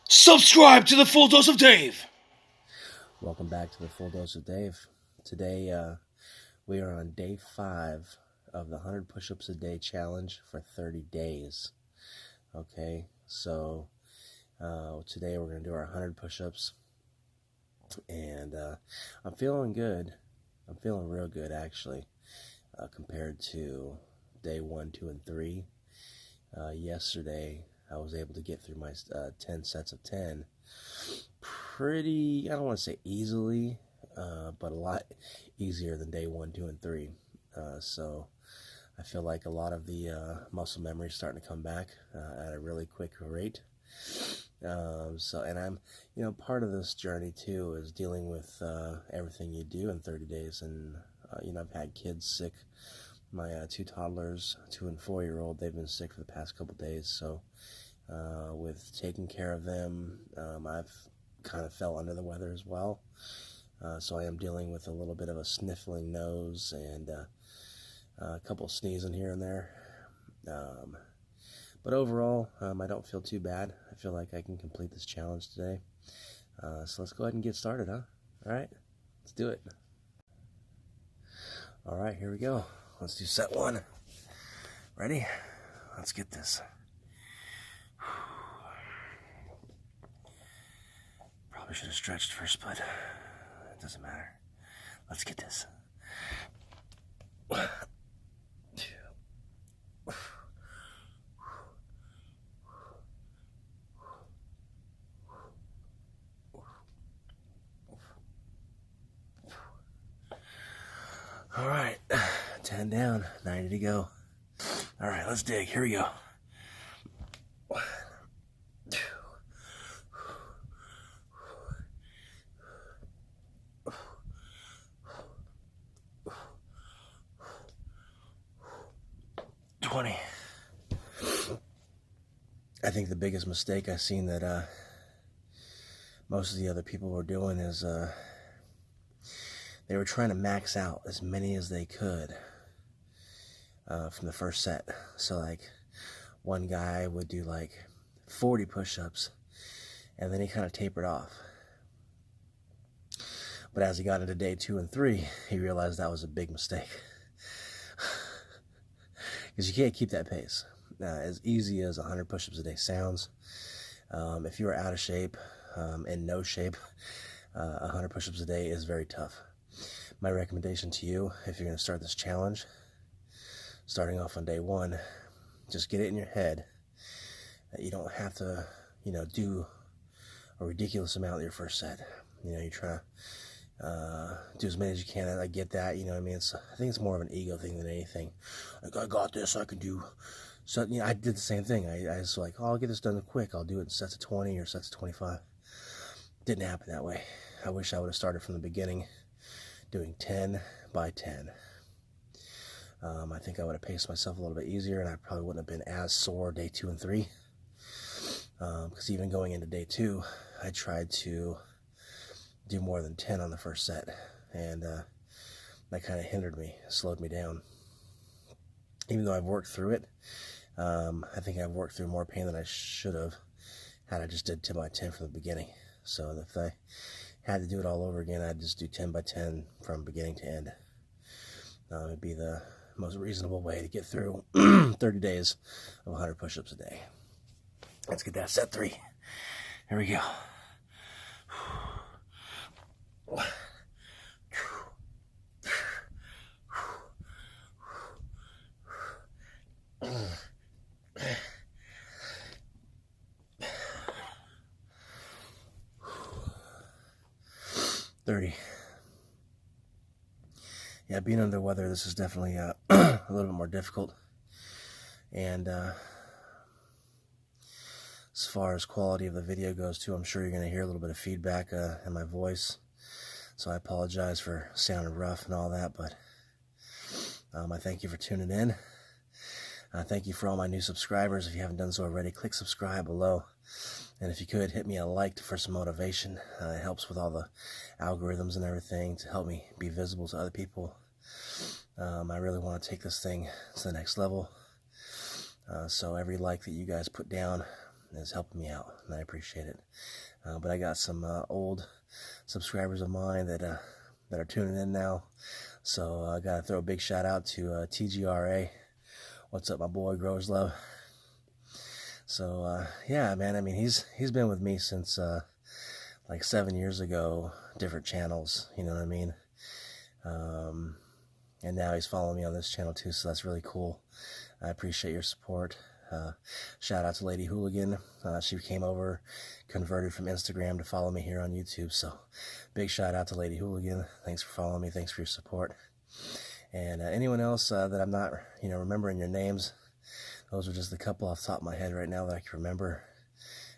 Subscribe to the Full Dose of Dave. Welcome back to the Full Dose of Dave. Today we are on day 5 of the 100 push-ups a day challenge for 30 days. Okay, so today we're going to do our 100 push-ups, and I'm feeling good. I'm feeling real good actually, compared to day 1, 2, and 3. Yesterday I was able to get through my 10 sets of 10 pretty, I don't want to say easily, but a lot easier than day 1, 2, and 3. So I feel like a lot of the muscle memory is starting to come back at a really quick rate. And I'm, part of this journey too is dealing with everything you do in 30 days. And, I've had kids sick. My 2 toddlers, 2 and 4-year-old, they've been sick for the past couple days. So with taking care of them, I've kind of fell under the weather as well. So I am dealing with a little bit of a sniffling nose and a couple sneezing here and there. But overall, I don't feel too bad. I feel like I can complete this challenge today. So let's go ahead and get started, huh? All right, let's do it. All right, here we go. Let's do set 1. Ready? Let's get this. Probably should have stretched first, but it doesn't matter. Let's get this. 1, 2. 10 down, 90 to go. All right, let's dig. Here we go. 1, 2. 20. I think the biggest mistake I've seen that most of the other people were doing is they were trying to max out as many as they could from the first set. So like one guy would do like 40 push-ups and then he kind of tapered off. But as he got into day 2 and 3, he realized that was a big mistake. Because you can't keep that pace. As easy as 100 push-ups a day sounds, if you are out of shape, in no shape, 100 push-ups a day is very tough. My recommendation to you, if you're going to start this challenge, starting off on day 1, just get it in your head that you don't have to, do a ridiculous amount of your first set. You try to do as many as you can. I get that, I mean, I think it's more of an ego thing than anything. Like, I got this, I can do. So, I did the same thing. I was like, oh, I'll get this done quick. I'll do it in sets of 20 or sets of 25. Didn't happen that way. I wish I would have started from the beginning, doing 10 by 10. I think I would have paced myself a little bit easier, and I probably wouldn't have been as sore day 2 and 3. Because even going into day 2, I tried to do more than 10 on the first set, and that kind of hindered me, slowed me down. Even though I've worked through it, I think I've worked through more pain than I should have had I just did 10 by 10 from the beginning. So if I had to do it all over again, I'd just do 10 by 10 from beginning to end. It'd be the most reasonable way to get through 30 days of 100 push-ups a day. Let's get that set 3. Here we go. 30. Yeah, being under the weather, this is definitely a little bit more difficult. And as far as quality of the video goes too, I'm sure you're going to hear a little bit of feedback in my voice. So I apologize for sounding rough and all that, but I thank you for tuning in. Thank you for all my new subscribers. If you haven't done so already, click subscribe below. And if you could, hit me a like for some motivation. It helps with all the algorithms and everything to help me be visible to other people. I really want to take this thing to the next level. So every like that you guys put down is helping me out, and I appreciate it. But I got some old subscribers of mine that are tuning in now, so I gotta throw a big shout out to TGRA. What's up, my boy Growers Love? So yeah, man, I mean, he's been with me since like 7 years ago, different channels, you know what I mean? And now he's following me on this channel too, so that's really cool. I appreciate your support. Shout out to Lady Hooligan. She came over, converted from Instagram to follow me here on YouTube, so big shout out to Lady Hooligan. Thanks for following me. Thanks for your support. And anyone else that I'm not, remembering your names, those are just a couple off the top of my head right now that I can remember.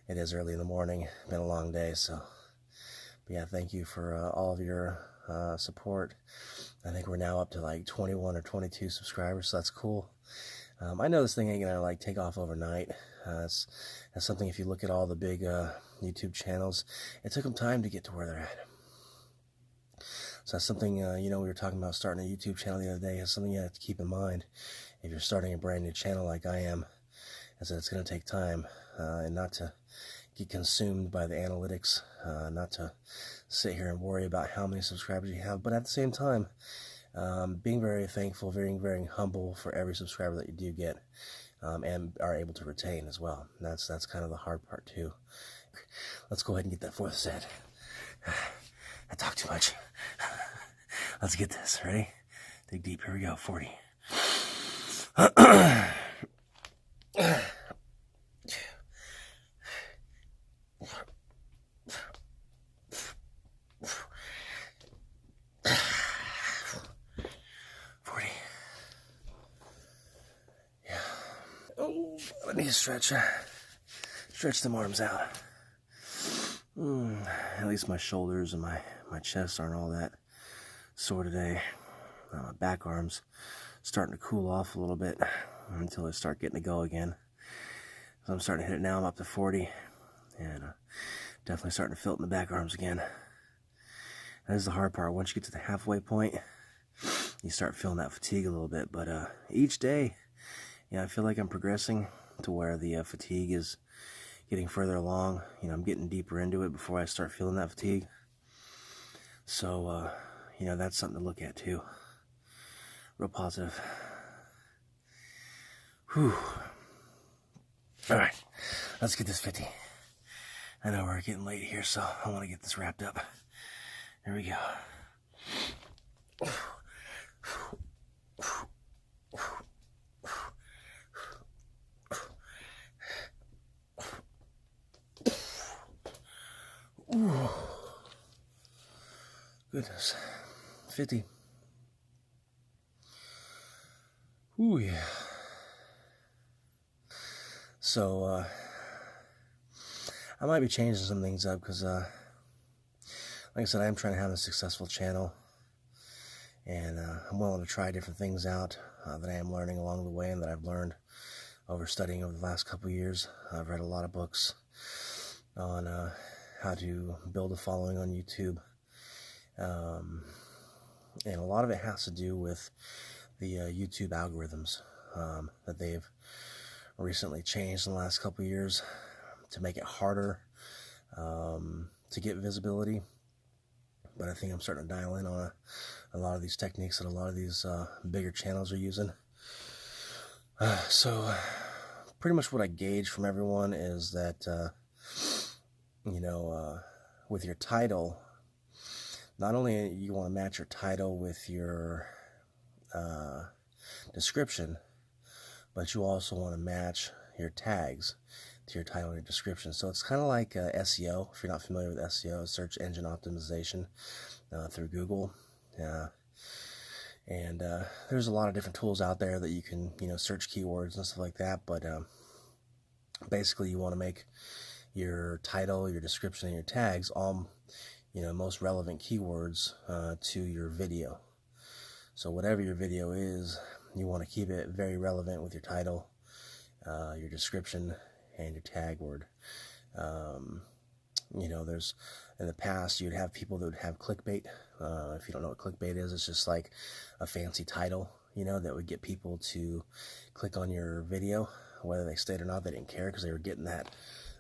It is early in the morning. Been a long day, so. But yeah, thank you for all of your support. I think we're now up to like 21 or 22 subscribers, so that's cool. I know this thing ain't gonna like take off overnight. It's something, if you look at all the big YouTube channels, it took them time to get to where they're at. So that's something, we were talking about starting a YouTube channel the other day. It's something you have to keep in mind if you're starting a brand new channel like I am, is that it's going to take time, and not to get consumed by the analytics, not to sit here and worry about how many subscribers you have, but at the same time, being very thankful, very, very humble for every subscriber that you do get, and are able to retain as well. And that's kind of the hard part too. Let's go ahead and get that fourth set. I talk too much. Let's get this. Ready? Dig deep. Here we go. 40. 40. Yeah. Oh, I need to stretch them arms out. At least my shoulders and my chest aren't all that sore today. My back arms starting to cool off a little bit until I start getting to go again. So I'm starting to hit it now. I'm up to 40, and definitely starting to feel it in the back arms again. That is the hard part. Once you get to the halfway point, you start feeling that fatigue a little bit. But each day, I feel like I'm progressing to where the fatigue is getting further along. I'm getting deeper into it before I start feeling that fatigue. So, that's something to look at too. Real positive. Whew. All right, let's get this 50. I know we're getting late here, so I want to get this wrapped up. Here we go. Ooh. Goodness. 50. Ooh, yeah. So, I might be changing some things up because, like I said, I am trying to have a successful channel, and I'm willing to try different things out that I am learning along the way and that I've learned over studying over the last couple of years. I've read a lot of books on how to build a following on YouTube, and a lot of it has to do with the YouTube algorithms that they've recently changed in the last couple of years to make it harder to get visibility. But I think I'm starting to dial in on a lot of these techniques that a lot of these bigger channels are using. So pretty much what I gauge from everyone is that with your title, not only you want to match your title with your description, but you also want to match your tags to your title and your description. So it's kind of like SEO. If you're not familiar with SEO, search engine optimization through Google. And there's a lot of different tools out there that you can, search keywords and stuff like that. But basically, you want to make your title, your description, and your tags all, most relevant keywords to your video. So whatever your video is, you want to keep it very relevant with your title, your description, and your tag word. There's, in the past, you'd have people that would have clickbait. If you don't know what clickbait is, it's just like a fancy title, that would get people to click on your video. Whether they stayed or not, they didn't care because they were getting that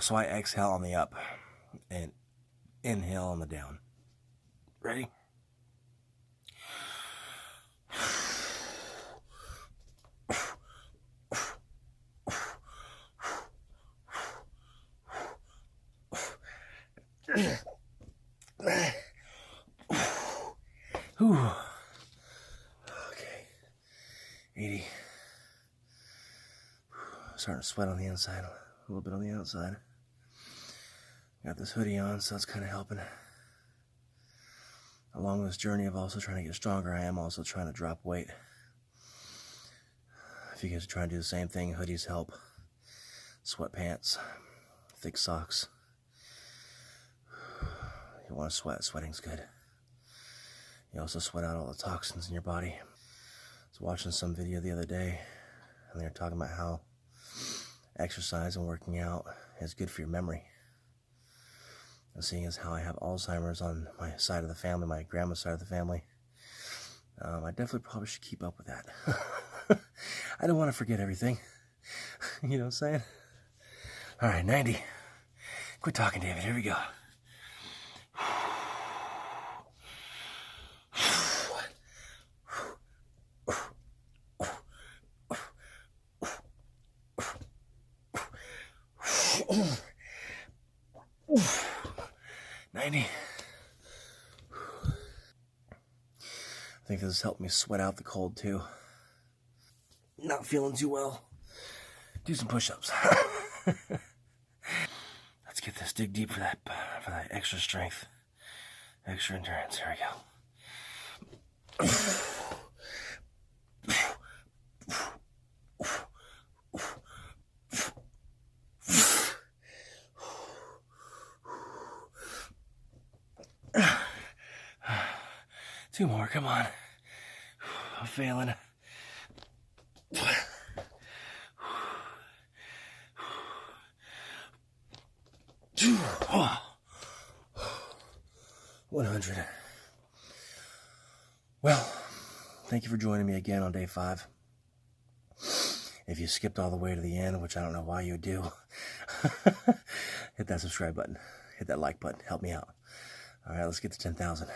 So I exhale on the up and inhale on the down. Ready? Whew. Okay. 80. Starting to sweat on the inside, a little bit on the outside. Got this hoodie on, so it's kind of helping. Along this journey of also trying to get stronger, I am also trying to drop weight. If you guys are trying to do the same thing, hoodies help. Sweatpants, thick socks. You want to sweat, sweating's good. You also sweat out all the toxins in your body. I was watching some video the other day, and they were talking about how exercise and working out is good for your memory. And seeing as how I have Alzheimer's on my side of the family, my grandma's side of the family, I definitely probably should keep up with that. I don't want to forget everything. You know what I'm saying? All right, 90. Quit talking, David. Here we go. Oof. 90. I think this has helped me sweat out the cold too. Not feeling too well. Do some push-ups. Let's get this. Dig deep for that extra strength, extra endurance. Here we go. 2 more, come on. I'm failing. Oh. 100. Well, thank you for joining me again on day 5. If you skipped all the way to the end, which I don't know why you would do, hit that subscribe button. Hit that like button. Help me out. All right, let's get to 10,000.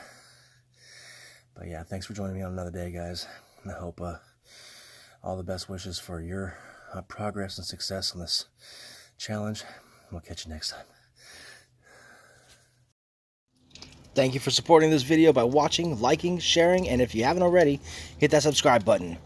But yeah, thanks for joining me on another day, guys. And I hope all the best wishes for your progress and success on this challenge. We'll catch you next time. Thank you for supporting this video by watching, liking, sharing, and if you haven't already, hit that subscribe button.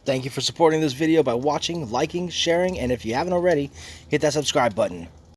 Thank you for supporting this video by watching, liking, sharing, and if you haven't already, hit that subscribe button.